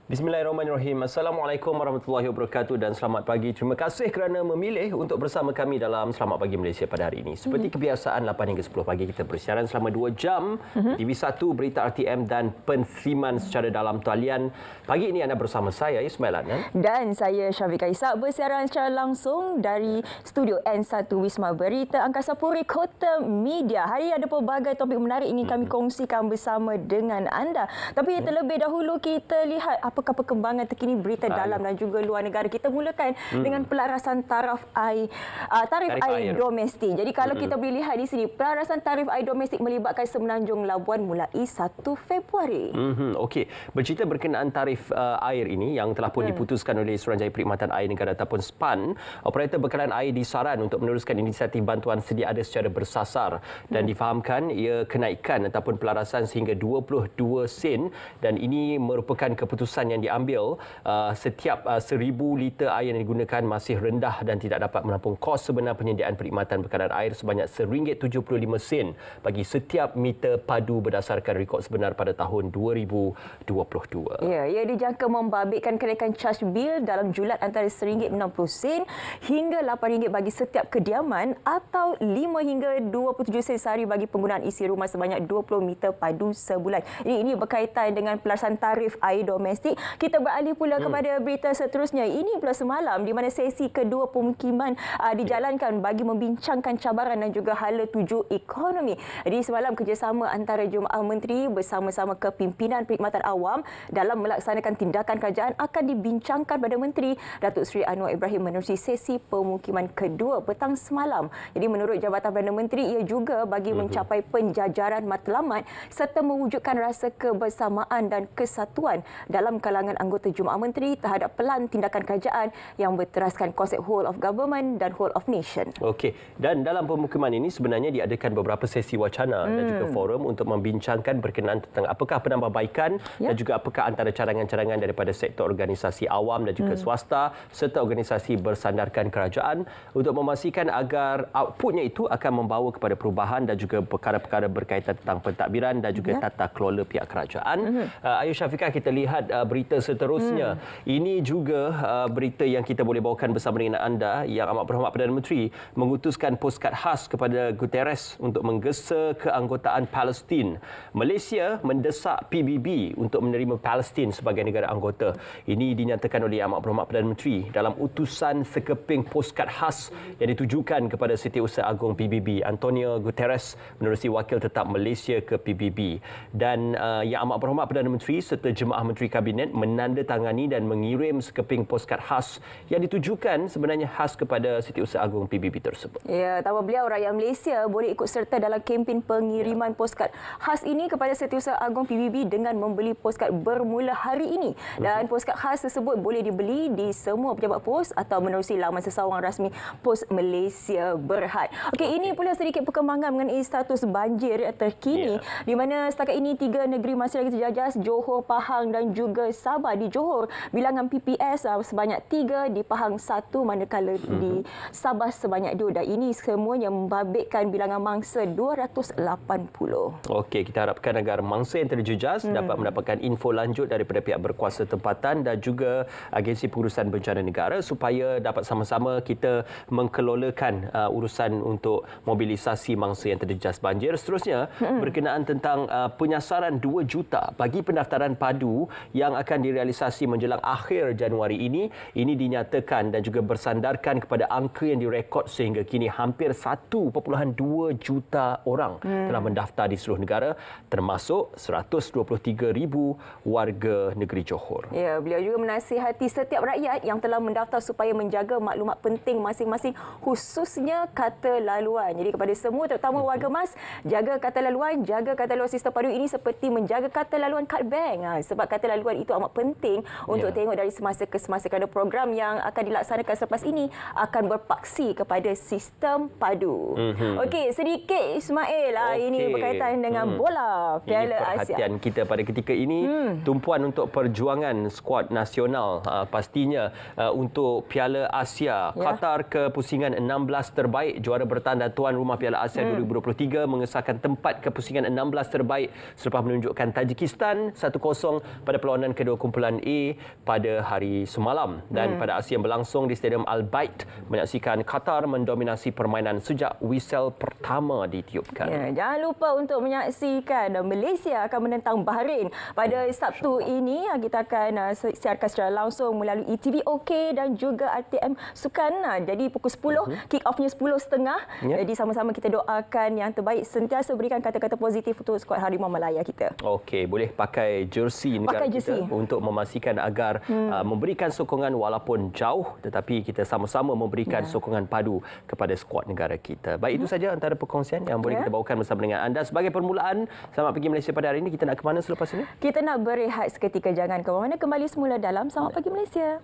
Bismillahirrahmanirrahim. Assalamualaikum warahmatullahi wabarakatuh dan selamat pagi. Terima kasih kerana memilih untuk bersama kami dalam Selamat Pagi Malaysia pada hari ini. Seperti kebiasaan 8 hingga 10 pagi kita bersiaran selama 2 jam TV1 Berita RTM dan penfilman secara dalam talian. Pagi ini anda bersama saya Ismail Adnan dan saya Syafiqah Ishak bersiaran secara langsung dari studio N1 Wisma Berita Angkasa Puri Kota Media. Hari ini ada pelbagai topik menarik ingin kami kongsikan bersama dengan anda. Tapi terlebih dahulu kita lihat apakah perkembangan terkini berita dalam dan juga luar negara. Kita mulakan dengan pelarasan tarif air domestik. Jadi kalau kita boleh lihat di sini, pelarasan tarif air domestik melibatkan Semenanjung Labuan mulai 1 Februari. Okey, bercerita berkenaan tarif air ini yang telah pun diputuskan oleh Suruhanjaya Perkhidmatan Air Negara ataupun SPAN, operator bekalan air disaran untuk meneruskan inisiatif bantuan sedia ada secara bersasar dan difahamkan ia kenaikan ataupun pelarasan sehingga 22 sen dan ini merupakan keputusan yang diambil setiap 1000 liter air yang digunakan masih rendah dan tidak dapat menampung kos sebenar penyediaan perkhidmatan bekalan air sebanyak RM1.75 bagi setiap meter padu berdasarkan rekod sebenar pada tahun 2022. Ya, ia dijangka membabitkan kenaikan caj bil dalam julat antara RM1.60 hingga RM8 bagi setiap kediaman atau 5 hingga 27 sen sehari bagi penggunaan isi rumah sebanyak 20 meter padu sebulan. Ini berkaitan dengan pelaksanaan tarif air domestik. Kita beralih pula kepada berita seterusnya. Ini pula semalam di mana sesi kedua pemukiman dijalankan bagi membincangkan cabaran dan juga hala tuju ekonomi. Jadi semalam kerjasama antara Jemaah Menteri bersama-sama kepimpinan Perkhidmatan Awam dalam melaksanakan tindakan kerajaan akan dibincangkan pada Menteri Datuk Seri Anwar Ibrahim menerusi sesi pemukiman kedua petang semalam. Jadi menurut Jabatan Perdana Menteri, ia juga bagi mencapai penjajaran matlamat serta mewujudkan rasa kebersamaan dan kesatuan dalam kalangan anggota Jemaah Menteri terhadap pelan tindakan kerajaan yang berteraskan konsep whole of government dan whole of nation. Okey, dan dalam pemukiman ini sebenarnya diadakan beberapa sesi wacana dan juga forum untuk membincangkan berkenaan tentang apakah penambahbaikan dan juga apakah antara cadangan-cadangan daripada sektor organisasi awam dan juga swasta serta organisasi bersandarkan kerajaan untuk memastikan agar outputnya itu akan membawa kepada perubahan dan juga perkara-perkara berkaitan tentang pentadbiran dan juga tata kelola pihak kerajaan. Ayu Syafiqah, kita lihat berita seterusnya. Ini juga berita yang kita boleh bawakan bersama dengan anda yang amat berhormat Perdana Menteri mengutuskan poskad khas kepada Guterres untuk menggesa keanggotaan Palestin. Malaysia mendesak PBB untuk menerima Palestin sebagai negara anggota. Ini dinyatakan oleh amat berhormat Perdana Menteri dalam utusan sekeping poskad khas yang ditujukan kepada Setiausaha Agong PBB Antonio Guterres menerusi wakil tetap Malaysia ke PBB. Dan yang amat berhormat Perdana Menteri serta Jemaah Menteri Kabinet menandatangani dan mengirim sekeping poskad khas yang ditujukan sebenarnya khas kepada Setiausaha Agong PBB tersebut. Ya, tanpa beliau rakyat Malaysia boleh ikut serta dalam kempen pengiriman poskad khas ini kepada Setiausaha Agong PBB dengan membeli poskad bermula hari ini. Dan poskad khas tersebut boleh dibeli di semua pejabat pos atau menerusi laman sesawang rasmi Pos Malaysia Berhad. Okey, ini pula sedikit perkembangan mengenai status banjir terkini di mana setakat ini 3 negeri masih lagi terjajas, Johor, Pahang dan juga Sabah. Di Johor, bilangan PPS sebanyak 3, di Pahang 1 manakala di Sabah sebanyak 2 dan ini semuanya membabitkan bilangan mangsa 280. Okey, kita harapkan agar mangsa yang terjejas dapat mendapatkan info lanjut daripada pihak berkuasa tempatan dan juga agensi pengurusan bencana negara supaya dapat sama-sama kita mengkelolakan urusan untuk mobilisasi mangsa yang terjejas banjir. Seterusnya berkenaan tentang penyasaran 2 juta bagi pendaftaran padu yang akan direalisasi menjelang akhir Januari ini dinyatakan dan juga bersandarkan kepada angka yang direkod sehingga kini hampir 1.2 juta orang telah mendaftar di seluruh negara termasuk 123,000 warga negeri Johor. Ya, beliau juga menasihati setiap rakyat yang telah mendaftar supaya menjaga maklumat penting masing-masing khususnya kata laluan. Jadi kepada semua terutama warga MAS, jaga kata laluan sistem padu ini seperti menjaga kata laluan kad bank. Sebab kata laluan itu amat penting untuk tengok dari semasa ke semasa kerana program yang akan dilaksanakan selepas ini akan berpaksi kepada sistem padu. Okey, sedikit Ismail ini berkaitan dengan bola Piala Asia. Perhatian kita pada ketika ini tumpuan untuk perjuangan skuad nasional pastinya untuk Piala Asia. Qatar ke pusingan 16 terbaik, juara bertahan dan tuan rumah Piala Asia 2023 mengesahkan tempat ke pusingan 16 terbaik selepas menunjukkan Tajikistan 1-0 pada perlawanan kedua kumpulan A pada hari semalam dan pada aksi yang berlangsung di Stadium Al Bayt menyaksikan Qatar mendominasi permainan sejak whistle pertama ditiupkan. Ya, jangan lupa untuk menyaksikan Malaysia akan menentang Bahrain pada Sabtu ini. Kita akan siarkan secara langsung melalui TV OK dan juga RTM Sukan. Jadi pukul 10, kick off-nya 10.30. Jadi sama-sama kita doakan yang terbaik, sentiasa berikan kata-kata positif untuk skuad Harimau Malaya kita. Okey, boleh pakai jersey negara kita untuk memastikan agar memberikan sokongan walaupun jauh, tetapi kita sama-sama memberikan sokongan padu kepada skuad negara kita. Baik, itu saja antara perkongsian yang boleh kita bawakan bersama dengan anda. Sebagai permulaan, Selamat Pagi Malaysia pada hari ini, kita nak ke mana selepas ini? Kita nak berehat seketika, jangan ke mana-mana, kembali semula dalam Selamat Pagi Malaysia.